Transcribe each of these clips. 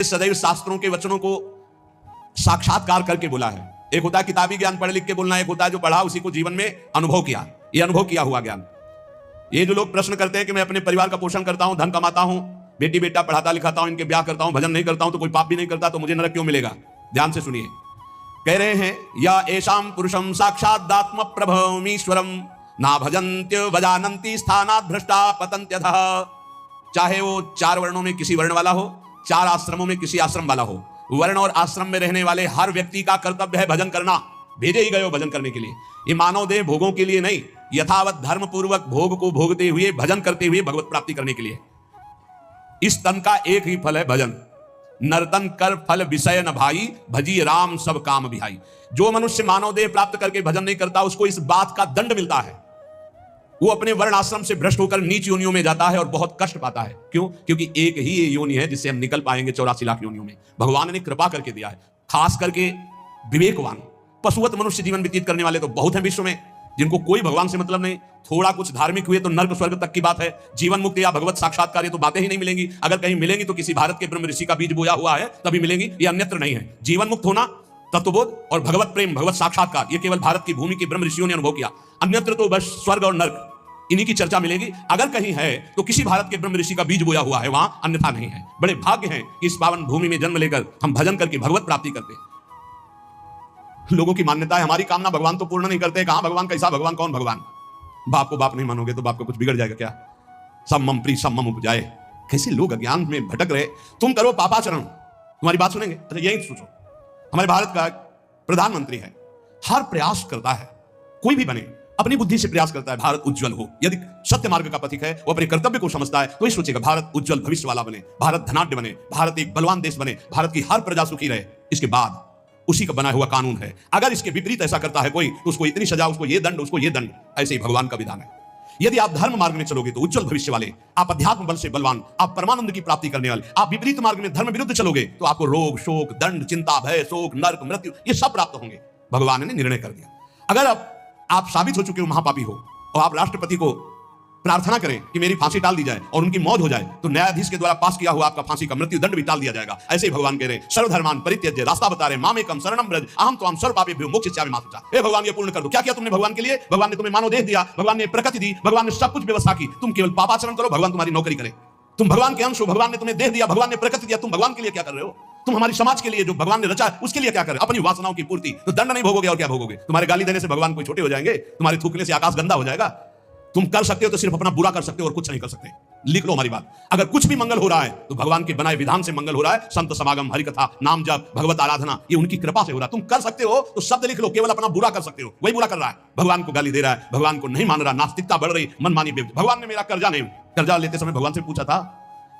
सदैव शास्त्रों के वचनों को साक्षात्कार करके बोला है। एक होता है किताबी ज्ञान पढ़ लिख के बोलना, एक होता है जो पढ़ा उसी को जीवन में अनुभव किया, ये अनुभव किया हुआ ज्ञान। ये जो लोग प्रश्न करते हैं कि मैं अपने परिवार का पोषण करता हूं, धन कमाता हूं, बेटी बेटा पढ़ाता लिखाता हूं, इनके ब्याह करता हूं, भजन नहीं करता हूं, तो कोई पाप भी नहीं करता, तो मुझे नरक क्यों मिलेगा? ध्यान से सुनिए, कह रहे हैं या एषाम पुरुषम साक्षादात्म प्रभवमीश्वरम ना भजन्त्य वजानन्ति स्थानात् भ्रष्टा पतन्त्यधः। चाहे वो 4 वर्णों में किसी वर्ण वाला हो, 4 आश्रमों में किसी आश्रम वाला हो, वर्ण और आश्रम में रहने वाले हर व्यक्ति का कर्तव्य है भजन करना। भेजे ही गए हो भजन करने के लिए। ये मानव देह भोगों के लिए नहीं, यथावत धर्म पूर्वक भोग को भोगते हुए भजन करते हुए भगवत प्राप्ति करने के लिए। इस तन का एक ही फल है भजन। नर्तन कर फल विषय न भाई, भजी राम सब काम बिहाई। जो मनुष्य मानव देह प्राप्त करके भजन नहीं करता, उसको इस बात का दंड मिलता है। वो अपने वर्ण आश्रम से भ्रष्ट होकर नीच योनियों में जाता है और बहुत कष्ट पाता है। क्यों? क्योंकि एक ही ये योनि है जिससे हम निकल पाएंगे 84 लाख योनियों में। भगवान ने कृपा करके दिया है। खास करके विवेकवान पशुवत मनुष्य जीवन व्यतीत करने वाले तो बहुत हैं विश्व में, जिनको कोई भगवान से मतलब नहीं। थोड़ा कुछ धार्मिक हुए तो नर्क स्वर्ग तक की बात है। जीवन मुक्ति या भगवत साक्षात्कार ये तो बातें ही नहीं मिलेंगी। अगर कहीं मिलेंगी तो किसी भारत के ब्रह्म ऋषि का बीज बोया हुआ है तभी मिलेंगी, ये अन्यत्र नहीं है। जीवन मुक्त होना, तत्वबोध और भगवत प्रेम, भगवत साक्षात्कार, ये केवल भारत की भूमि के ब्रह्म ऋषियों ने अनुभव किया। अन्यत्र तो बस स्वर्ग और नर्क, इन्हीं की चर्चा मिलेगी। अगर कहीं है तो किसी भारत के ब्रह्म ऋषि का बीज बोया हुआ है, वहां अन्यथा नहीं है। बड़े भाग्य हैं कि इस पावन भूमि में जन्म लेकर हम भजन करके भगवत प्राप्ति करते हैं। लोगों की मान्यता है हमारी कामना भगवान तो पूर्ण नहीं करते। कहां भगवान, कैसा भगवान, कौन भगवान? बाप को बाप नहीं मानोगे तो बाप को कुछ बिगड़ जाएगा क्या? सब मम प्री सब मम उपजाए। कैसे लोग अज्ञान में भटक रहे। तुम करो पापाचरण, तुम्हारी बात सुनेंगे। अच्छा यही सोचो, हमारे भारत का प्रधानमंत्री है, हर प्रयास करता है, कोई भी बने अपनी बुद्धि से प्रयास करता है भारत उज्जवल हो। यदि सत्य मार्ग का पथिक है, वो अपने कर्तव्य को समझता है, तो ये सोचेगा भारत उज्जवल भविष्य वाला बने, भारत धनाढ्य बने, भारत एक बलवान देश बने, भारत की हर प्रजा सुखी रहे। इसके बाद उसी का बना हुआ कानून है। अगर इसके विपरीत ऐसा करता है कोई, तो उसको इतनी सजा, उसको ये दंड, उसको ये दंड। ऐसे ही भगवान का विधान है। यदि आप धर्म मार्ग में चलोगे तो उज्जवल भविष्य वाले, आप अध्यात्म बल से बलवान, आप परमानंद की प्राप्ति करने वाले। आप विपरीत मार्ग में धर्म विरुद्ध चलोगे तो आपको रोग, शोक, दंड, चिंता, भय, शोक, नरक, मृत्यु, ये सब प्राप्त होंगे। भगवान ने निर्णय कर दिया। अगर आप साबित हो चुके हो महापापी हो और आप राष्ट्रपति को प्रार्थना करें कि मेरी फांसी टाल दी जाए और उनकी मौत हो जाए, तो न्यायाधीश के द्वारा पास किया हुआ आपका फांसी का मृत्यु दंड भी टाल दिया जाएगा। ऐसे ही भगवान कह रहे हैं सर्वधर्मान परित्यज्य, रास्ता बता रहे मामेकम शरणम व्रज अहम त्वां सर्वपापेभ्यो मोक्षयिष्यामि मा शुचा। हे भगवान ये पूर्ण कर दो। क्या किया तुमने भगवान के लिए? भगवान ने तुम्हें मानव देह दिया, भगवान ने प्रकृति दी, भगवान ने सब कुछ व्यवस्था की। तुम केवल पापाचरण करो, भगवान तुम्हारी नौकरी करे। तुम भगवान के अंश हो, भगवान ने तुम्हें देह दिया, भगवान ने प्रकृति दिया, तुम भगवान के लिए क्या कर रहे हो? तुम हमारी समाज के लिए जो भगवान ने रचा उसके लिए क्या कर रहे हो? अपनी वासनाओं की पूर्ति। तो दंड नहीं भोगोगे और क्या भोगोगे? तुम्हारे गाली देने से भगवान कोई छोटे हो जाएंगे? तुम्हारे थूकने से आकाश गंदा हो जाएगा? तुम कर सकते हो तो सिर्फ अपना बुरा कर सकते हो और कुछ नहीं कर सकते। लिख लो हमारी बात। अगर कुछ भी मंगल हो रहा है तो भगवान के बनाए विधान से मंगल हो रहा है। संत समागम, हरि कथा, नाम जप, भगवत आराधना, ये उनकी कृपा से हो रहा है। तुम कर सकते हो तो शब्द लिख लो, केवल अपना बुरा कर सकते हो। वही बुरा कर रहा है, भगवान को गाली दे रहा है, भगवान को नहीं मान रहा, नास्तिकता बढ़ रही, मनमानी बेवकूफी। भगवान ने मेरा कर्जा नहीं, कर्जा लेते समय भगवान से पूछा था?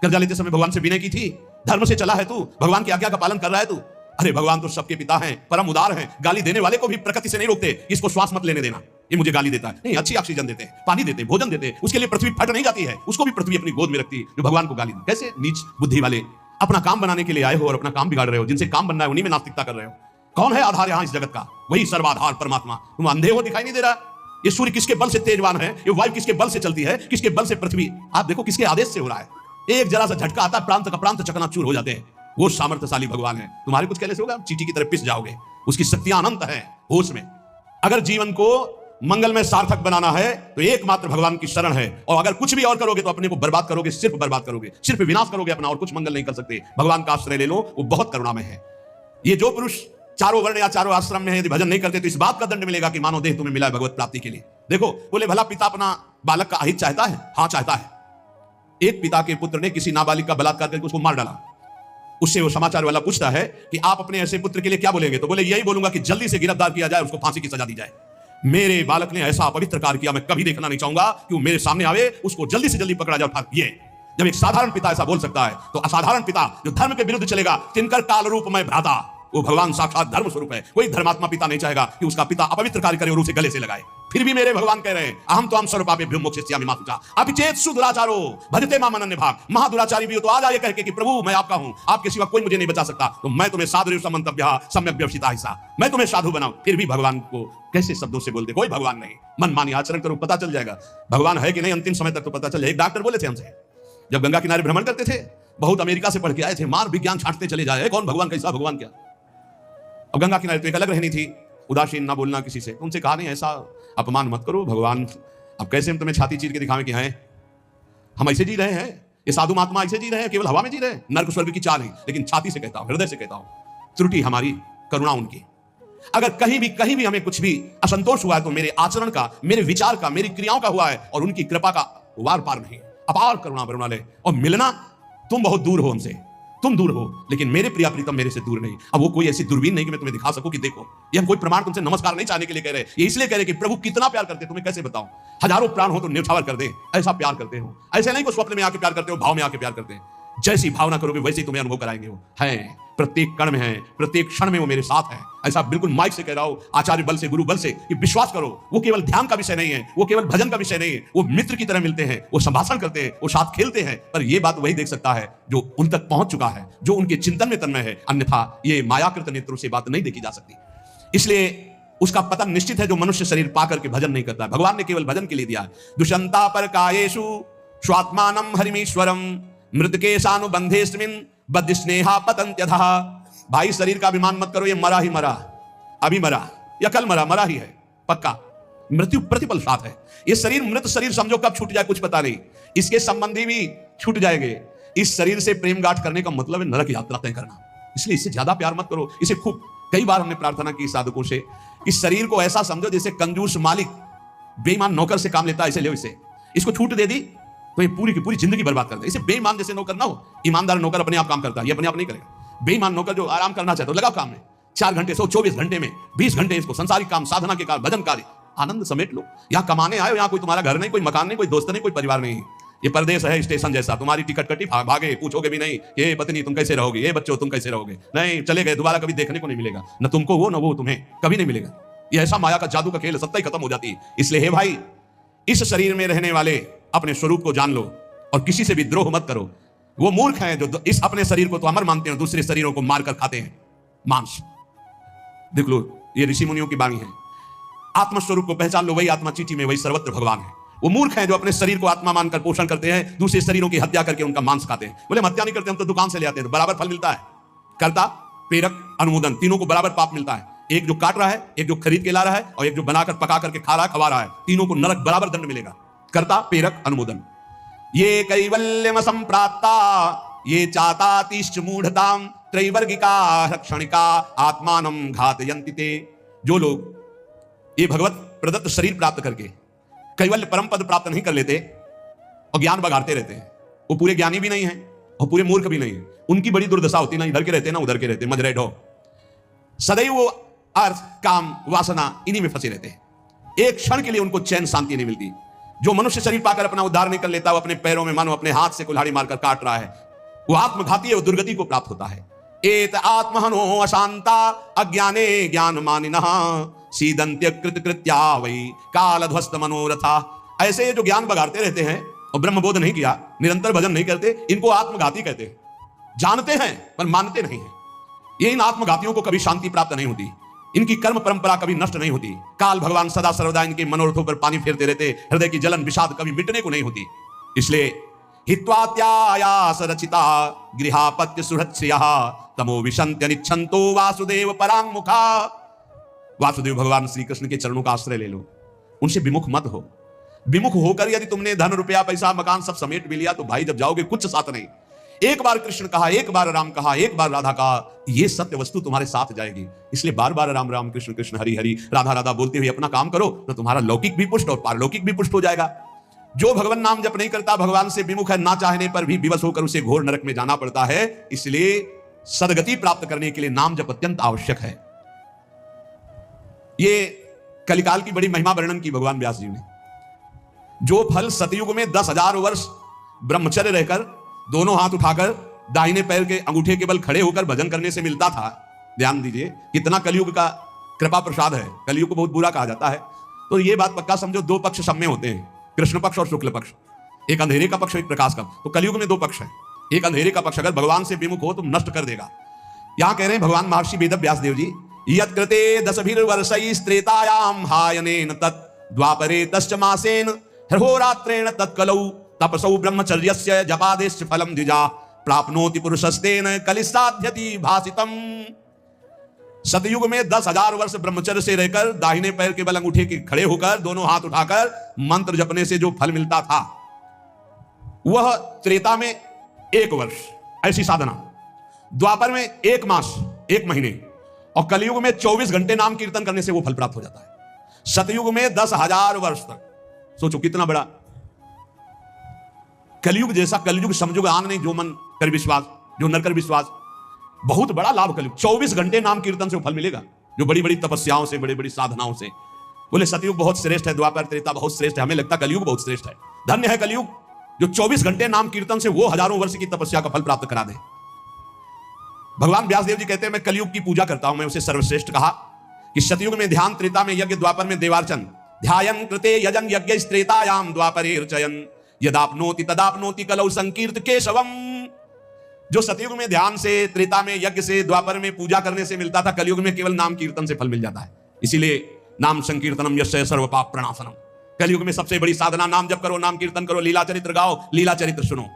कर्जा लेते समय भगवान से विनय की थी? धर्म से चला है तू? भगवान की आज्ञा का पालन कर रहा है तू? अरे भगवान तो सबके पिता हैं, परम उदार हैं। गाली देने वाले को भी प्रकृति से नहीं रोकते, इसको श्वास मत लेने देना, ये मुझे गाली देता है। नहीं, अच्छी ऑक्सीजन देते हैं, पानी देते हैं, भोजन देते हैं, उसके लिए पृथ्वी फट नहीं जाती है, उसको भी पृथ्वी अपनी गोद में रखती है। जो भगवान को गाली दे, कैसे नीच बुद्धि वाले अपना काम बनाने के लिए आए हो और अपना काम बिगाड़ रहे हो। जिनसे काम बनना है उन्हीं में नास्तिकता कर रहे हो। कौन है आधार यहां इस जगत का? वही सर्वाधार परमात्मा। तुम अंधे हो, दिखाई नहीं दे रहा? ये सूर्य किसके बल से तेजवान है? ये वायु किसके बल से चलती है? किसके बल से पृथ्वी? आप देखो किसके आदेश से हो रहा है। एक जरा सा झटका आता है, प्रांत का प्रांत चकनाचूर हो जाते हैं। वो सामर्थ्यशाली भगवान है। तुम्हारे कुछ कहने से होगा, चींटी की तरह पिस जाओगे। उसकी शक्तियां अनंत है होश में। अगर जीवन को मंगल में सार्थक बनाना है तो एकमात्र भगवान की शरण है। और अगर कुछ भी और करोगे तो अपने को बर्बाद करोगे, सिर्फ बर्बाद करोगे, सिर्फ विनाश करोगे अपना, और कुछ मंगल नहीं कर सकते। भगवान का आश्रय ले लो, वो बहुत करुणामय है। ये जो पुरुष चारों वर्ण या चारों आश्रम में है, यदि भजन नहीं करते तो इस बात का दंड मिलेगा कि मानव देह तुम्हें मिला है भगवत प्राप्ति के लिए। देखो, बोले भला पिता अपना बालक का अहित चाहता है? हाँ चाहता है। एक पिता के पुत्र ने किसी नाबालिग का बलात्कार करके उसको मार डाला। उससे वो समाचार वाला पूछता है कि आप अपने ऐसे पुत्र के लिए क्या बोलेंगे? तो बोले यही बोलूंगा कि जल्दी से गिरफ्तार किया जाए, उसको फांसी की सजा दी जाए। मेरे बालक ने ऐसा अपवित्र कार्य किया, मैं कभी देखना नहीं चाहूंगा कि वो मेरे सामने आवे, उसको जल्दी से जल्दी पकड़ा जाए। ये जब एक साधारण पिता ऐसा बोल सकता है तो असाधारण पिता जो धर्म के विरुद्ध चलेगा, तिनकर काल रूप में भ्राता, वो भगवान साक्षात धर्म स्वरूप है। कोई धर्मात्मा पिता नहीं चाहेगा कि उसका पिता अपवित्र कार्य करे और उसे गले से लगाए। फिर भी मेरे भगवान कह रहे हैं अहम त्वां सर्वपापेभ्यो मोक्षयिष्यामि मा शुचा। अपिचेत सुदुराचारो भजते माम अनन्यभाक्। महादुराचारी भी हो तो आ जाए कह के कि प्रभु मैं आपका हूं, आपके सिवा कोई मुझे नहीं बचा सकता, तो मैं तुम्हें साधु समंतव्यः सम्यक् व्यवसिता हिस्सा, मैं तुम्हें साधु बनाऊं। फिर भी भगवान को कैसे शब्दों से बोलते? कोई भगवान नहीं। मनमानी आचरण करो, पता चल जाएगा भगवान है कि नहीं। अंतिम समय तक तो पता चल जाए। एक डॉक्टर बोले थे हमसे, जब गंगा किनारे भ्रमण करते थे, बहुत अमेरिका से पढ़ के आए थे, मार विज्ञान छांटते चले जाए, कौन भगवान, कैसा भगवान क्या। अब गंगा किनारे तो एक अलग रहनी थी, उदासीन ना बोलना किसी से। उनसे कहा नहीं ऐसा अपमान मत करो भगवान, अब कैसे हम तुम्हें छाती चीर के दिखावें कि हैं हम ऐसे जी रहे हैं, ये साधु महात्मा ऐसे जी रहे हैं, केवल हवा में जी रहे हैं, नर्क स्वर्ग की चाल नहीं, लेकिन छाती से कहता हूं, हृदय से कहता हूं, त्रुटि हमारी, करुणा उनकी। अगर कहीं भी हमें कुछ भी असंतोष हुआ है तो मेरे आचरण का, मेरे विचार का, मेरी क्रियाओं का हुआ है, और उनकी कृपा का वार पार नहीं, अपार करुणा बरमाले। और मिलना, तुम बहुत दूर हो हमसे, तुम दूर हो, लेकिन मेरे प्रिया प्रीतम मेरे से दूर नहीं। अब वो कोई ऐसी दूरबीन नहीं कि मैं तुम्हें दिखा सकूं कि देखो, ये हम कोई प्रमाण तुमसे नमस्कार नहीं चाहने के लिए कह रहे, ये इसलिए कह रहे कि प्रभु कितना प्यार करते, तुम्हें कैसे बताऊं। हजारों प्राण हो तो न्यौछावर कर दे, ऐसा प्यार करते हो। ऐसे नहीं को स्वप्न में आके प्यार करते हो, भाव में आके प्यार करते हैं। जैसी भावना करोगे वैसे ही तुम्हें अनुभव कराएंगे। वो हैं, प्रत्येक कण में है, प्रत्येक क्षण में वो मेरे साथ है। ऐसा बिल्कुल माइक से कह रहा हूं, आचार्य बल से, गुरु बल से, कि विश्वास करो, वो केवल ध्यान का विषय नहीं है, वो केवल भजन का विषय नहीं है, वो मित्र की तरह मिलते हैं, वो संभाषण करते हैं, वो साथ खेलते हैं। पर ये बात वही देख सकता है जो उन तक पहुंच चुका है, जो उनके चिंतन में तन्मय है, अन्यथा ये मायाकृत नेत्रों से बात नहीं देखी जा सकती। इसलिए उसका पतन निश्चित है जो मनुष्य शरीर पाकर के भजन नहीं करता है। भगवान ने केवल भजन के लिए दिया है। दुष्यंता पर कायेषु स्वात्मानं हरिमीश्वरम मृतकेशानुबंधेस्मिन् बद्ध स्नेहा पतन्त्यधः। भाई शरीर का अभिमान मत करो, ये मरा ही मरा, अभी मरा या कल मरा, मरा ही है पक्का, मृत्यु प्रतिपल साथ है। ये शरीर मृत शरीर समझो कब छूट जाए कुछ पता नहीं, इसके संबंधी भी छूट जाएंगे। इस शरीर से प्रेम गांठ करने का मतलब है नरक यात्रा तय करना। इसलिए इससे ज्यादा प्यार मत करो। इसे खूब कई बार हमने प्रार्थना की साधकों से, इस शरीर को ऐसा समझो जैसे कंजूस मालिक बेईमान नौकर से काम लेता है, ऐसे लो इसे, इसको छूट दे दी तो ये पूरी की पूरी जिंदगी बर्बाद कर दे। इसे बेईमान जैसे नौकर ना हो, ईमानदार नौकर अपने आप काम करता है, ये अपने आप नहीं करेगा। बेईमान नौकर जो आराम करना चाहता है लगाओ काम में, 4 घंटे 124 घंटे में 20 घंटे इसको संसारिक काम, साधना के कार्य, भजन कार्य, आनंद समेट लो। यहाँ कमाने आए हो, यहाँ कोई तुम्हारा घर नहीं, कोई मकान नहीं, कोई दोस्त नहीं, कोई परिवार नहीं। ये परदेश है स्टेशन जैसा, तुम्हारी टिकट कटी भागे, पूछोगे भी नहीं ये पत्नी तुम कैसे रहोगे, ये बच्चों तुम कैसे रहोगे, नहीं चले गए, दोबारा कभी देखने को नहीं मिलेगा, न तुमको वो न वो तुम्हें, कभी नहीं मिलेगा। ये ऐसा माया का जादू का खेल, सत्ता ही खत्म हो जाती है। इसलिए हे भाई, इस शरीर में रहने वाले अपने स्वरूप को जान लो और किसी से भी द्रोह मत करो। वो मूर्ख हैं जो इस अपने शरीर को तो अमर मानते हैं, दूसरे शरीरों को मारकर खाते हैं मांस। देख लो, ये ऋषि मुनियों की बाणी है। आत्मस्वरूप को पहचान लो, वही आत्मा चीटी में, वही सर्वत्र भगवान है। वो मूर्ख हैं जो अपने शरीर को आत्मा मानकर पोषण करते हैं, दूसरे शरीरों की हत्या करके उनका मांस खाते हैं। बोले हम हत्या नहीं करते, हम तो दुकान से ले आते हैं, तो बराबर फल मिलता है। कर्ता, प्रेरक, अनुमोदन, तीनों को बराबर पाप मिलता है। एक जो काट रहा है, एक जो खरीद के ला रहा है, और एक जो बनाकर पका करके खा रहा है, खवा रहा है, तीनों को नरक बराबर दंड मिलेगा। कर्ता, प्रेरक, अनुमोदन। ये कैवल्यम संप्राप्ता ये चातातिश्च मूढ़ताम त्रैवर्गिका क्षणिका आत्मानं घातयन्ति ते। जो लोग ये भगवत प्रदत्त शरीर प्राप्त करके कैवल्य परम पद प्राप्त नहीं कर लेते और ज्ञान बघाड़ते रहते हैं, वो पूरे ज्ञानी भी नहीं है और पूरे मूर्ख भी नहीं है। उनकी बड़ी दुर्दशा होती, ना इधर के रहते ना उधर के रहते, मजरे ढो। सदैव वो अर्थ, काम, वासना इन्हीं में फंसे रहते हैं। एक क्षण के लिए उनको चैन शांति नहीं मिलती। जो मनुष्य शरीर पाकर अपना उद्धार नहीं कर लेता, वो अपने पैरों में मानो अपने हाथ से कुल्हाड़ी मारकर काट रहा है, वो आत्मघाती है, वो दुर्गति को प्राप्त होता है। एत आत्महनो अशांता अज्ञाने ज्ञान मानिनः सीदंत्य कृत कृत्या वही कालध्वस्त मनोरथा। ऐसे जो ज्ञान बगाड़ते रहते हैं और ब्रह्मबोध नहीं किया, निरंतर भजन नहीं करते, इनको आत्मघाती कहते हैं। जानते हैं पर मानते नहीं है। ये इन आत्मघातियों को कभी शांति प्राप्त नहीं होती, इनकी कर्म परंपरा कभी नष्ट नहीं होती। काल भगवान सदा सर्वदा इनके मनोरथों पर पानी फेरते रहते, हृदय की जलन विषाद कभी मिटने को नहीं होती। इसलिए हित्वात्यायास रचिता गृहापत्य सुहृत्स्यः तमो विशन्त्यनिच्छन्तो वासुदेव पराङ्मुखा। वासुदेव भगवान श्री कृष्ण के चरणों का आश्रय ले लो, उनसे विमुख मत हो। विमुख होकर यदि तुमने धन रुपया पैसा मकान सब समेट भी लिया तो भाई जब जाओगे कुछ साथ नहीं। एक बार कृष्ण कहा, एक बार राम कहा, एक बार राधा कहा, ये सत्य वस्तु तुम्हारे साथ जाएगी। इसलिए बार बार राम राम कृष्ण कृष्ण हरि हरि राधा राधा बोलते हुए अपना काम करो, तो तुम्हारा लौकिक भी पुष्ट और पारलौकिक भी पुष्ट हो जाएगा। जो भगवान नाम जप नहीं करता, भगवान से विमुख है, ना चाहने पर भी विवश होकर उसे घोर नरक में जाना पड़ता है। इसलिए सदगति प्राप्त करने के लिए नाम जप अत्यंत आवश्यक है। ये कलिकाल की बड़ी महिमा वर्णन की भगवान व्यास जी ने। जो फल सतयुग में 10,000 वर्ष ब्रह्मचर्य रहकर दोनों हाथ उठाकर दाहिने पैर के अंगूठे के बल खड़े होकर भजन करने से मिलता था, ध्यान दीजिए कितना कलयुग का कृपा प्रसाद है। कलयुग को बहुत बुरा कहा जाता है, तो ये बात पक्का समझो, 2 पक्ष सब में होते हैं, कृष्ण पक्ष और शुक्ल पक्ष, एक अंधेरे का पक्ष, एक प्रकाश का। तो कलयुग में 2 पक्ष है। एक अंधेरे का पक्ष अगर भगवान से विमुख हो तो नष्ट कर देगा। यहां कह रहे हैं भगवान महर्षि वेद व्यास देव जी, यत् कृते 10,000 हायनेन तत् द्वापरे तश्च मासेन होरात्रेण तत्कलौ तपसौ ब्रह्मचर्यस्य जपादेश्च फलम द्विजा प्राप्नोति पुरुषस्तेन कलिसाध्यति भासितम। सतयुग में 10,000 वर्ष ब्रह्मचर्य से रहकर दाहिने पैर के बल अंगूठे के खड़े होकर दोनों हाथ उठाकर मंत्र जपने से जो फल मिलता था, वह त्रेता में 1 वर्ष ऐसी साधना, द्वापर में 1 मास 1 महीने, और कलयुग में 24 घंटे नाम कीर्तन करने से वो फल प्राप्त हो जाता है। सतयुग में 10,000 वर्ष तक। सोचो कितना बड़ा कलयुग जैसा कलयुग समझुग आन नहीं, जो मन कर विश्वास, जो नर कर विश्वास, बहुत बड़ा लाभ कलयुग। 24 घंटे नाम कीर्तन से फल मिलेगा, जो बड़ी बड़ी तपस्याओं से, बड़ी बड़ी साधनाओं से। बोले सतयुग बहुत श्रेष्ठ है, द्वापर त्रेता बहुत श्रेष्ठ है, हमें लगता कलयुग बहुत श्रेष्ठ है। धन्य है कलयुग जो 24 घंटे नाम कीर्तन से वो हजारों वर्ष की तपस्या का फल प्राप्त करा दे। भगवान व्यासदेव जी कहते हैं मैं कलयुग की पूजा करता हूं, मैं उसे सर्वश्रेष्ठ कहा कि सतयुग में ध्यान, त्रेता में यज्ञ, द्वापर में देवार्चन। ध्यायन कृते यजन यज्ञ त्रेतायाम द्वापरे अर्चयन यदाप्नोति तदाप्नोति कलौ संकीर्त केशवम। जो सतयुग में ध्यान से, त्रेता में यज्ञ से, द्वापर में पूजा करने से मिलता था, कलयुग में केवल नाम कीर्तन से फल मिल जाता है। इसीलिए नाम संकीर्तनम यस्य सर्व पाप प्रणाशनम। कलयुग में सबसे बड़ी साधना नाम जप करो, नाम कीर्तन करो, लीला चरित्र गाओ, लीला चरित्र सुनो।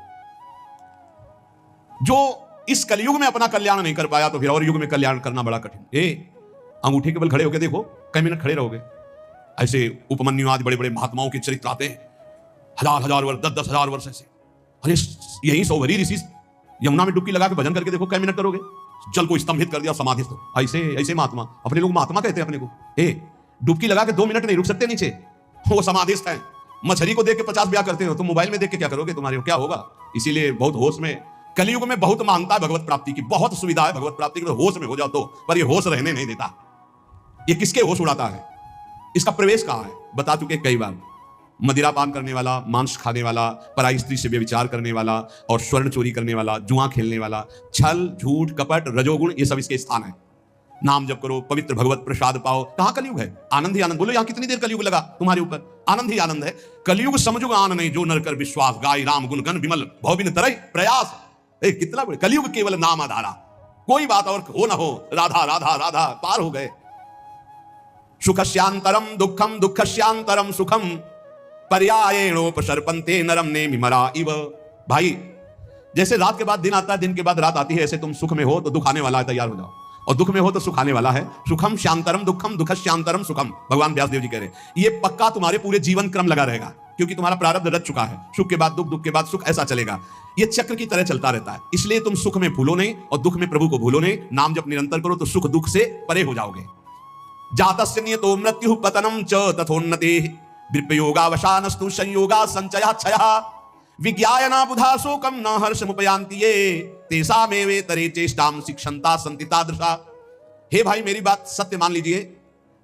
जो इस कलयुग में अपना कल्याण नहीं कर पाया तो फिर और युग में कल्याण करना बड़ा कठिन। अंगूठे के बल खड़े होकर देखो, कई मिनट खड़े रहोगे। ऐसे उपमन्यु आदि बड़े बड़े महात्माओं के चरित्र आते हैं, 1000 वर्ष, 10,000 वर्ष ऐसे। अरे यही सौभरी ऋषि यमुना में डुबकी लगा के भजन करके देखो, कई मिनट करोगे, जल को स्तंभित कर दिया, समाधिस्थ। ऐसे ऐसे महात्मा, अपने लोग महात्मा कहते हैं अपने को। डुबकी लगा के 2 मिनट नहीं रुक सकते नीचे, वो समाधिस्थ है। मछली को देख के 50 ब्याह करते हो, तुम मोबाइल में देख के क्या करोगे, तुम्हारे क्या होगा। इसीलिए बहुत होश में, कलयुग में बहुत मानता है भगवत प्राप्ति की, बहुत सुविधा है भगवत प्राप्ति की, होश में हो जाओ तो। पर ये होश रहने नहीं देता। ये किसके होश उड़ाता है, इसका प्रवेश कहां है, बता चुके कई बार। मदिरा पान करने वाला, मांस खाने वाला, पराई स्त्री से व्यभिचार करने वाला, और स्वर्ण चोरी करने वाला, जुआ खेलने वाला, छल झूठ कपट रजोगुण, ये सब इसके स्थान है। नाम जप करो, पवित्र भगवत प्रसाद पाओ। कहां कलयुग है, आनंद ही आनंद। बोलो यहां कितनी देर कलयुग लगा तुम्हारे ऊपर, आनंद ही आनंद है। कलयुग समझुग आन नहीं, जो नर कर विश्वास, गाय राम गुण गण विमल भवबिन तरई प्रयास। कितना बड़े कलयुग, केवल नाम आधारा, कोई बात और हो ना हो, राधा राधा राधा, पार हो गए। सुखस्यांतरम दुखम दुखस्यांतरम सुखम पर्यायेणोपसर्पन्ते नरम नेमिमरा इव। भाई जैसे रात के बाद दिन आता है, दिन के बाद रात आती है, ऐसे तुम सुख में हो तो दुख आने वाला है, तैयार हो जाओ। और दुख में हो तो सुख आने वाला है। सुखम शांतरम दुखम दुखश्यांतरम सुखम, भगवान व्यासदेव जी कह रहे हैं। ये पक्का तुम्हारे पूरे जीवन क्रम लगा रहेगा, क्योंकि तुम्हारा प्रारब्ध रच चुका है। सुख के बाद दुख, दुख के बाद सुख, ऐसा चलेगा। ये चक्र की तरह चलता रहता है। इसलिए तुम सुख में भूलो नहीं और दुख में प्रभु को भूलो नहीं। नाम जब निरंतर करो तो सुख दुख से परे हो जाओगे। जातस्य नियतो मृत्यु पतनम च तथोन्नते विप्रयोगावसानस्तु संयोगा संचया क्षया विज्ञायना बुधा शोकम न हर्षमुपयान्ति ये तेषामेवे तरे चेष्टाम शिक्षन्ता सन्ति तादृशा। हे भाई मेरी बात सत्य मान लीजिए।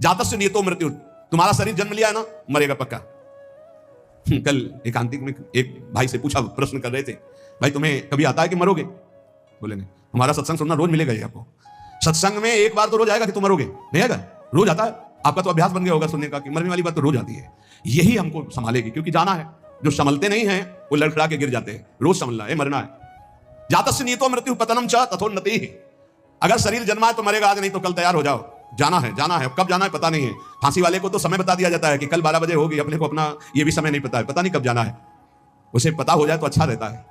जातस्य नियतो मृत्यु, तुम्हारा शरीर जन्म लिया है ना, मरेगा पक्का। कल एकांतिक में एक भाई से पूछा, प्रश्न कर रहे थे, भाई तुम्हें कभी आता है कि मरोगे? बोले नहीं। हमारा सत्संग सुनना रोज मिलेगा ये आपको। सत्संग में एक बार तो रोज आएगा कि तुम मरोगे, नहीं आएगा? रोज आता है। आपका तो अभ्यास बन गया होगा सुनने का कि मरने वाली बात तो रोज आती है। यही हमको संभालेगी, क्योंकि जाना है। जो संभलते नहीं है वो लड़खड़ा के गिर जाते हैं। रोज संभलना है, मरना है। जातस्य नियतो मृत्यु पतनम च तथोन्नति। अगर शरीर जन्मा है तो मरेगा आज, नहीं तो कल तैयार हो जाओ। जाना है, जाना है। कब जाना है पता नहीं है। फांसी वाले को तो समय बता दिया जाता है कि कल 12 बजे होगी, अपने को अपना ये भी समय नहीं पता है, पता नहीं कब जाना है। उसे पता हो जाए तो अच्छा रहता है।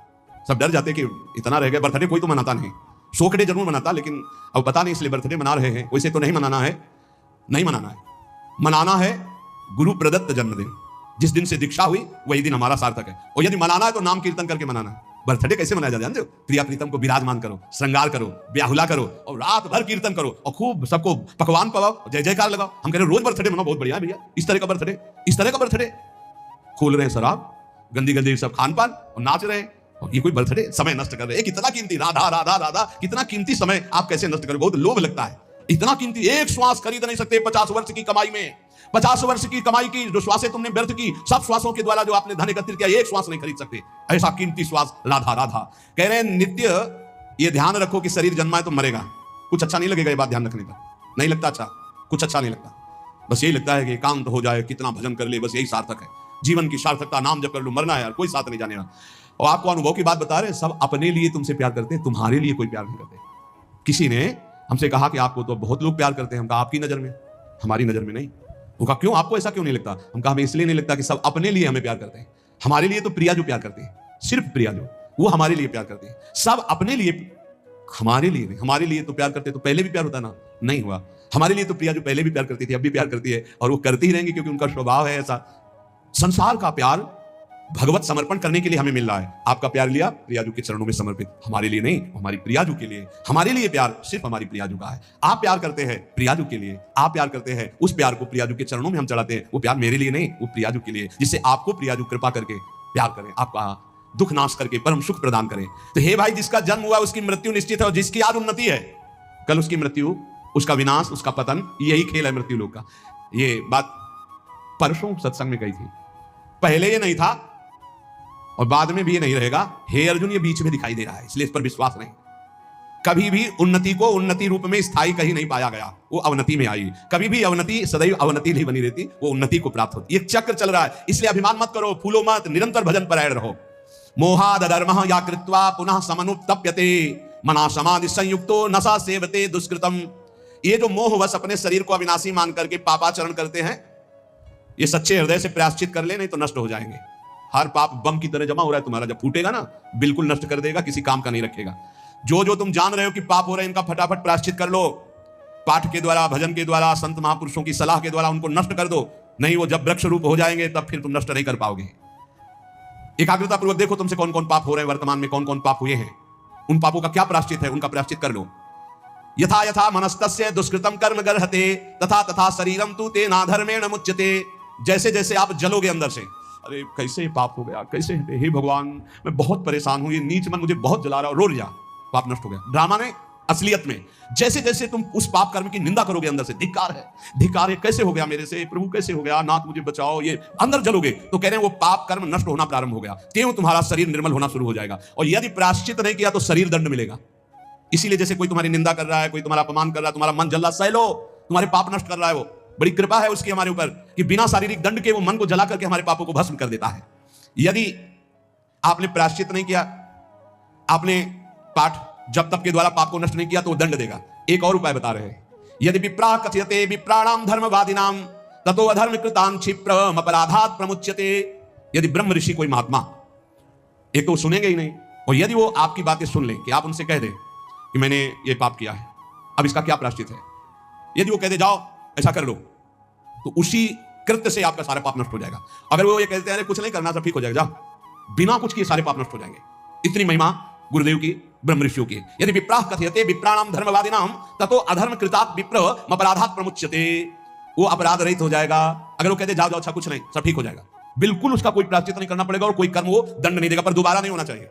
सब डर जाते कि इतना रह गया। बर्थडे कोई तो मनाता नहीं, शोक डे जरूर मनाता, लेकिन अब पता नहीं इसलिए बर्थडे मना रहे हैं। वैसे तो नहीं मनाना है, नहीं मनाना है। मनाना है गुरु प्रदत्त जन्मदिन, जिस दिन से दीक्षा हुई वही दिन हमारा सार्थक है। और यदि मनाना है तो नाम कीर्तन करके मनाना है। बर्थडे कैसे मनाया जाता है जानते हो? प्रिया प्रीतम को विराजमान करो, श्रृंगार करो, ब्याहुला करो और रात भर कीर्तन करो और खूब सबको पकवान पवाओ, जय जयकार लगाओ। हम कह रहे रोज बर्थडे मनाओ, बहुत बढ़िया है भैया। इस तरह का बर्थडे, इस तरह का बर्थडे। खोल रहे हैं शराब, गंदी गंदी सब खान पान और नाच रहे हैं, और ये कोई बर्थडे? समय नष्ट कर रहे हैं। कितना कीमती, राधा राधा राधा, कितना कीमती समय आप कैसे नष्ट करोगे? बहुत लोभ लगता है। इतना कीमती, एक श्वास खरीद नहीं सकते 50 वर्ष की कमाई में। 50 वर्ष की कमाई की जो श्वासें तुमने व्यर्थ की, सब श्वासों के द्वारा जो आपने धन एकत्रित किया, एक श्वास नहीं खरीद सकते। ऐसा कीमती श्वास राधा राधा। कह रहे हैं नित्य ये ध्यान रखो कि शरीर जन्मा है तो मरेगा। कुछ अच्छा नहीं लगेगा ये बात ध्यान रखने का, नहीं लगता अच्छा, कुछ अच्छा नहीं लगता। बस यही लगता है कि एकांत हो जाए, कितना भजन कर ले, बस यही सार्थक है। जीवन की सार्थकता, नाम जप कर लो, मरना है यार, कोई साथ नहीं जाने वाला। और आपको अनुभव की बात बता रहे, सब अपने लिए तुमसे प्यार करते हैं, तुम्हारे लिए कोई प्यार नहीं करते। किसी ने हमसे कहा कि आपको तो बहुत लोग प्यार करते हैं। हम कहा आपकी नजर में, हमारी नजर में नहीं। वो कहा क्यों, आपको ऐसा क्यों नहीं लगता? हम कहा हमें इसलिए नहीं लगता कि सब अपने लिए हमें प्यार करते हैं। हमारे लिए तो प्रिया जो प्यार करते हैं, सिर्फ प्रिया जो, वो हमारे लिए प्यार करती है। सब अपने लिए, हमारे लिए नहीं। हमारे लिए तो प्यार करते तो पहले भी प्यार होता ना, नहीं हुआ। हमारे लिए तो प्रिया जो पहले भी प्यार करती थी अब भी प्यार करती है, और वो करती ही रहेंगी क्योंकि उनका स्वभाव है ऐसा। संसार का प्यार भगवत समर्पण करने के लिए हमें मिल रहा है। आपका प्यार लिया प्रियाजू के चरणों में समर्पित, हमारे लिए नहीं, हमारी प्रियाजू के लिए। हमारे लिए प्यार सिर्फ हमारी प्रियाजू का है। आप प्यार करते हैं प्रियाजू के लिए, आप प्यार करते हैं, उस प्यार को प्रियाजू के चरणों में हम चढ़ाते हैं। वो प्यार मेरे लिए नहीं, वो प्रियाजू के लिए, जिससे आपको प्रियाजू कृपा करके प्यार करें, आपका दुख नाश करके परम सुख प्रदान करें। तो हे भाई, जिसका जन्म हुआ उसकी मृत्यु निश्चित है, और जिसकी आज उन्नति है कल उसकी मृत्यु, उसका विनाश, उसका पतन, यही खेल है मृत्यु लोक का। ये बात परसों सत्संग में कही थी। पहले ये नहीं था और बाद में भी ये नहीं रहेगा। हे अर्जुन, ये बीच में दिखाई दे रहा है, इसलिए इस पर विश्वास नहीं। कभी भी उन्नति को उन्नति रूप में स्थायी कहीं नहीं पाया गया, वो अवनति में आई। कभी भी अवनति सदैव अवनति नहीं बनी रहती, वो उन्नति को प्राप्त होती। एक चक्र चल रहा है, इसलिए अभिमान मत करो, फूलो मत, निरंतर भजन परायण रहो। मोहाद धर्म या कृत्वा पुनः समनुतप्यते मना समाधि संयुक्तो नसा सेवते दुष्कृतम। ये जो मोहवश अपने शरीर को अविनाशी मान करके पापाचरण करते हैं, ये सच्चे हृदय से प्रायश्चित कर ले, नहीं तो नष्ट हो जाएंगे। हर पाप बम की तरह जमा हो रहा है तुम्हारा, जब फूटेगा ना बिल्कुल नष्ट कर देगा, किसी काम का नहीं रखेगा। जो जो तुम जान रहे हो कि पाप हो रहे हैं, इनका फटाफट प्रायश्चित कर लो, पाठ के द्वारा, भजन के द्वारा, संत महापुरुषों की सलाह के द्वारा उनको नष्ट कर दो। नहीं, वो जब वृक्ष रूप हो जाएंगे तब फिर तुम नष्ट नहीं कर पाओगे। एकाग्रता पूर्वक देखो तुमसे कौन कौन पाप हो रहे हैं, वर्तमान में कौन कौन पाप हुए हैं, उन पापों का क्या प्रायश्चित है, उनका प्रायश्चित कर लो। यथा यथा मनस्तस्य दुष्कृतम कर्म गर्हते तथा तथा शरीरम तु तेना धर्मेण मुच्यते। जैसे जैसे आप जलोगे अंदर से, अरे कैसे पाप हो गया, कैसे, हे भगवान मैं बहुत परेशान हूं, ये नीच मन मुझे बहुत जला रहा है, रो लिया, पाप नष्ट हो गया। ड्रामा ने, असलियत में जैसे जैसे तुम उस पाप कर्म की निंदा करोगे अंदर से, धिक्कार है, धिक्कार है, कैसे हो गया मेरे से, प्रभु कैसे हो गया, नाथ मुझे बचाओ, ये अंदर जलोगे तो कह रहे हैं वो पाप कर्म नष्ट होना प्रारंभ हो गया, क्यों तुम्हारा शरीर निर्मल होना शुरू हो जाएगा। और यदि प्रायश्चित नहीं किया तो शरीर दंड मिलेगा। इसीलिए जैसे कोई तुम्हारी निंदा कर रहा है, कोई तुम्हारा अपमान कर रहा है, तुम्हारा मन जल रहा, सह लो, तुम्हारे पाप नष्ट कर रहा है, वो बड़ी कृपा है उसकी हमारे ऊपर कि बिना शारीरिक दंड के वो मन को जला करके हमारे पापों को भस्म कर देता है। यदि आपने प्रायश्चित नहीं किया, आपने पाठ जब तप के द्वारा पाप को नष्ट नहीं किया, तो वो दंड देगा। एक और उपाय बता रहे हैं, यदि विप्रा कथयते विप्राणाम धर्मवादिनाम ततो अधर्म कृतां क्षिप्रम अपराधात् प्रमुच्यते। यदि ब्रह्म ऋषि कोई महात्मा, एक तो सुनेंगे ही नहीं, और यदि वो आपकी बातें सुन लें कि आप उनसे कह दें कि मैंने ये पाप किया है, अब इसका क्या प्रायश्चित है, यदि वो कह दे जाओ ऐसा कर लो, तो उसी कृत्य से आपका सारा पाप नष्ट हो जाएगा। अगर वो ये कहते हैं कुछ नहीं करना सब ठीक हो जाएगा, जाओ, बिना कुछ किए सारे पाप नष्ट हो जाएंगे। इतनी महिमा गुरुदेव की, ब्रह्म ऋषियों की। यदि विप्राः कथयते विप्राणाम धर्मवादिनाम ततो अधर्म कृतात् विप्र अपराधात् प्रमुच्यते। वो अपराध रहित हो जाएगा। अगर वो कहते जाओ जाओ अच्छा कुछ नहीं सब ठीक हो जाएगा, बिल्कुल उसका कोई प्रायश्चित नहीं करना पड़ेगा और कोई कर्म वो दंड नहीं देगा, पर दोबारा नहीं होना चाहिए।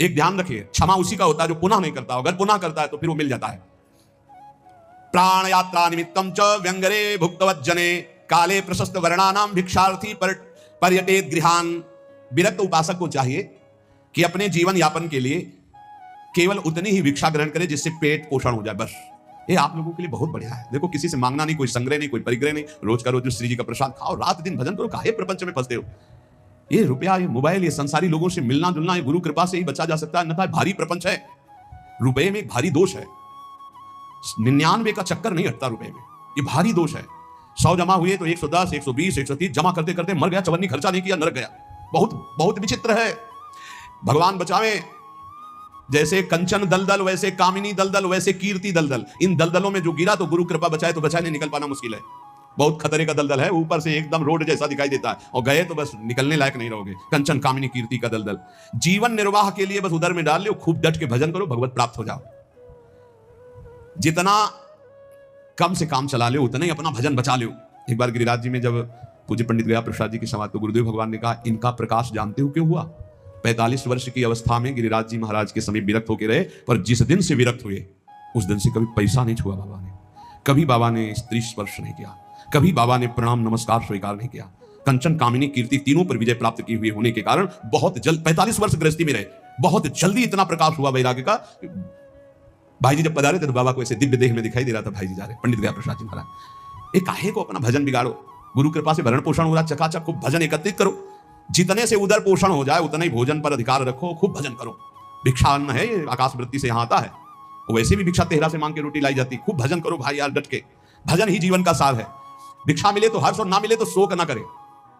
एक ध्यान रखिए, क्षमा उसी का होता है जो पुनः नहीं करता। अगर पुनः करता है तो फिर वो मिल जाता है। प्राण यात्रा निमित्तम च व्यंगरे भुक्तवज्जने काले प्रशस्त वर्णानाम भिक्षार्थी पर्यटेत गृहान। विरक्त उपासक को चाहिए कि अपने जीवन यापन के लिए केवल उतनी ही भिक्षा ग्रहण करे जिससे पेट पोषण हो जाए, बस। ये आप लोगों के लिए बहुत बढ़िया है। देखो, किसी से मांगना नहीं, कोई संग्रह नहीं, कोई परिग्रह नहीं, रोज का रोज श्री जी का प्रसाद खाओ, रात दिन भजन करो, काहे प्रपंच में फंसते हो। ये रुपया, ये मोबाइल, ये संसारी लोगों से मिलना जुलना, ये गुरु कृपा से ही बचा जा सकता है, अन्यथा भारी प्रपंच है। रुपये में एक भारी दोष है, 99 का चक्कर नहीं हटता रुपये में, ये भारी दोष है। 100 जमा हुए तो 110, 120, 130 जमा करते करते मर गया, चवन्नी खर्चा नहीं किया, नरक गया। बहुत बहुत विचित्र है, भगवान बचावे। जैसे कंचन दलदल, वैसे कामिनी दलदल, वैसे कीर्ति दलदल। इन दलदलों में जो गिरा तो गुरु कृपा बचाए, तो बचाए, नहीं निकल पाना मुश्किल है। बहुत खतरे का दलदल है, ऊपर से एकदम रोड जैसा दिखाई देता है और गए तो बस निकलने लायक नहीं रहोगे। कंचन कामिनी कीर्ति का दलदल। जीवन निर्वाह के लिए बस उधर में डाल लो, खूब डट के भजन करो, भगवत प्राप्त हो जाओ। जितना कम से काम चला लो उतना ही अपना भजन बचा लो। एक बार गिरिराज जी में जब पूज्य पंडित गया प्रसाद जी की समाज, तो गुरुदेव भगवान ने कहा, इनका प्रकाश जानते हो क्यों हुआ? 45 वर्ष की अवस्था में गिरिराज जी महाराज के समीप विरक्त होकर रहे, पर जिस दिन से विरक्त हुए उस दिन से कभी पैसा नहीं छुआ बाबा ने, कभी बाबा ने स्त्री स्पर्श नहीं किया, कभी बाबा ने प्रणाम नमस्कार स्वीकार नहीं किया। कंचन कामिनी कीर्ति तीनों पर विजय प्राप्त की हुई होने के कारण बहुत जल्द 45 वर्ष गृहस्थी में रहे, बहुत जल्दी इतना प्रकाश हुआ वैराग्य का। भाई जी जब पधारे थे तो बाबा को ऐसे दिव्य देह में दिखाई दे रहा था, भाई जी जा रहे, पंडित गया प्रसाद जी महाराज। एक काहे को अपना भजन बिगाड़ो, गुरु कृपा से भरण पोषण हो रहा, चकाचक खूब भजन एकत्रित करो, जितने से उदर पोषण हो जाए उतने ही भोजन पर अधिकार रखो, खूब भजन करो। भिक्षा अन्न है, ये आकाश वृत्ति से यहाँ आता है, वैसे भी भिक्षा तेहरा से मांग के रोटी लाई जाती। खूब भजन करो भाई यार, डट के। भजन ही जीवन का सार है। भिक्षा मिले तो हर्ष और ना मिले तो शोक ना करे,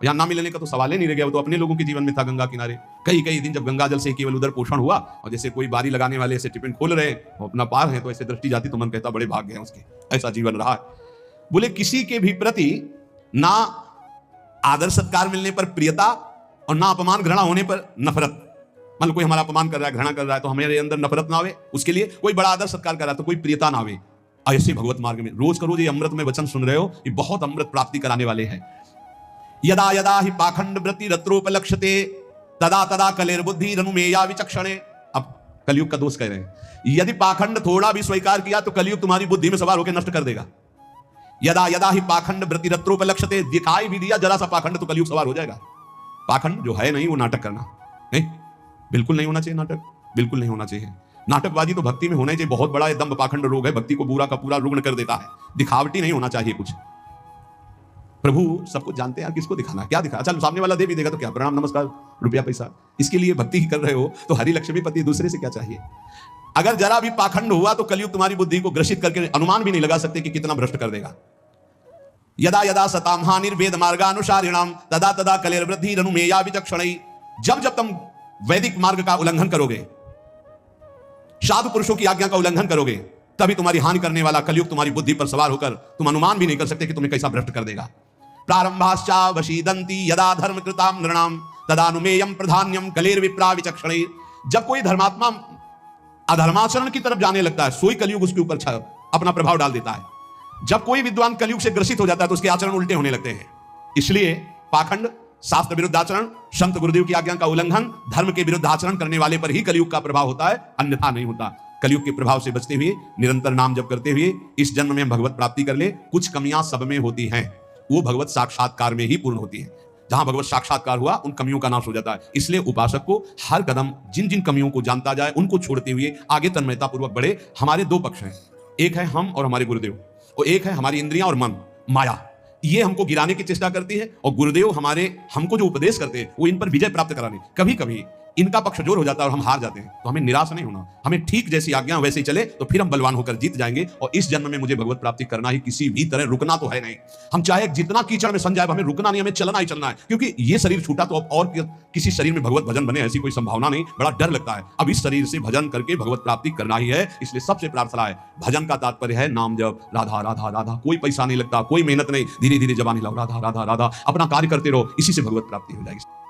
यहाँ ना मिलने का तो सवाल ही नहीं रह गया, वो तो अपने लोगों के जीवन में था गंगा किनारे। कई कई दिन जब गंगा जल से केवल उधर पोषण हुआ, और जैसे कोई बारी लगाने वाले ऐसे टिफिन खोल रहे हैं और अपना पार है, तो ऐसे दृष्टि जाती तो मन कहता बड़े भाग्य हैं उसके, ऐसा जीवन रहा है। बोले किसी के भी प्रति ना आदर सत्कार मिलने पर प्रियता और ना अपमान घृणा होने पर नफरत। मतलब कोई हमारा अपमान कर रहा है, घृणा कर रहा है, तो हमारे अंदर नफरत ना आवे, उसके लिए कोई बड़ा आदर सत्कार कर रहा है तो कोई प्रियता ना आवे। ऐसे भगवत मार्ग में रोज का रोज ये अमृत में वचन सुन रहे हो, ये बहुत अमृत प्राप्ति कराने वाले हैं। यदा यदा ही पाखंड वृत्ति रत्रोपलक्ष्यते तदा तदा कलेर्बुद्धि रनुमेया विचक्षणे। अब कलयुग का दोष कह रहे हैं, यदि पाखंड थोड़ा भी स्वीकार किया तो कलयुग तुम्हारी बुद्धि में सवार होकर नष्ट कर देगा। यदा यदा ही पाखंड वृत्ति रत्रोपलक्ष्यते, दिखाई भी दिया जरा सा पाखंड तो कलयुग सवार हो जाएगा। पाखंड जो है नहीं वो नाटक करना नहीं, बिल्कुल नहीं होना चाहिए। नाटक बिल्कुल नहीं होना चाहिए। नाटकबाजी तो भक्ति में होना चाहिए। बहुत बड़ा दंभ पाखंड रोग है, भक्ति को पूरा का पूरा रुग्ण कर देता है। दिखावटी नहीं होना चाहिए कुछ। प्रभु सब कुछ जानते हैं यार, किसको दिखाना, क्या दिखा। अच्छा सामने वाला दे भी देगा तो क्या, प्रणाम नमस्कार रुपया पैसा, इसके लिए भक्ति ही कर रहे हो तो हरि लक्ष्मीपति, दूसरे से क्या चाहिए। अगर जरा भी पाखंड हुआ तो कलयुग तुम्हारी बुद्धि को ग्रसित करके अनुमान भी नहीं लगा सकते कि कितना भ्रष्ट कर देगा। यदा यदा सताम हानिर्वेद मार्गानुसारिणाम तदा तदा कलेर्वृद्धि रनुमेया विचक्षणै। जब जब तुम वैदिक मार्ग का उल्लंघन करोगे, साधु पुरुषों की आज्ञा का उल्लंघन करोगे, तभी तुम्हारी हानि करने वाला कलयुग तुम्हारी बुद्धि पर सवार होकर तुम अनुमान भी नहीं कर सकते कि तुम्हें कैसा भ्रष्ट कर देगा। प्रारंभाश्चा वशीदंती यदा धर्म कृताम नृणाम तदानुमेयम प्रधान्यम कलेर्विप्रा विचक्षणै। जब कोई धर्मात्मा अधर्माचरण की तरफ जाने लगता है, सोई कलयुग उसके ऊपर अपना प्रभाव डाल देता है। जब कोई विद्वान कलयुग से ग्रसित हो जाता है तो उसके आचरण उल्टे होने लगते हैं। इसलिए पाखंड, शास्त्र विरुद्ध आचरण, संत गुरुदेव की आज्ञा का उल्लंघन, धर्म के विरुद्ध आचरण करने वाले पर ही कलयुग का प्रभाव होता है, अन्यथा नहीं होता। कलयुग के प्रभाव से बचते हुए निरंतर नाम जप करते हुए इस जन्म में हम भगवत प्राप्ति कर ले। कुछ कमियां सब में होती हैं, वो भगवत साक्षात्कार में ही पूर्ण होती है। जहां भगवत साक्षात्कार हुआ उन कमियों का नाश हो जाता है। इसलिए उपासक को हर कदम जिन जिन कमियों को जानता जाए उनको छोड़ते हुए आगे तन्मयता पूर्वक बढ़े। हमारे दो पक्ष हैं, एक है हम और हमारे गुरुदेव, और एक है हमारी इंद्रियां और मन, माया। ये हमको गिराने की चेष्टा करती है, और गुरुदेव हमको जो उपदेश करते हैं वो इन पर विजय प्राप्त कराने। कभी कभी इनका पक्ष जोर हो जाता है और हम हार जाते हैं, तो हमें निराश नहीं होना। हमें ठीक जैसी आज्ञा वैसे ही चले तो फिर हम बलवान होकर जीत जाएंगे। और इस जन्म में मुझे भगवत प्राप्ति करना ही, किसी भी तरह रुकना तो है नहीं। हम चाहे जितना कीचड़ में सम जाए, हमें रुकना नहीं, हमें चलना ही चलना है। क्योंकि ये शरीर छूटा तो अब और किसी शरीर में भगवत भजन बने ऐसी कोई संभावना नहीं। बड़ा डर लगता है। अब इस शरीर से भजन करके भगवत प्राप्ति करना ही है। इसलिए सबसे प्रार्थना है, भजन का तात्पर्य है नाम जप, राधा राधा राधा। कोई पैसा नहीं लगता, कोई मेहनत नहीं, धीरे धीरे जबानी लाओ राधा राधा राधा, अपना कार्य करते रहो, इसी से भगवत प्राप्ति हो जाएगी।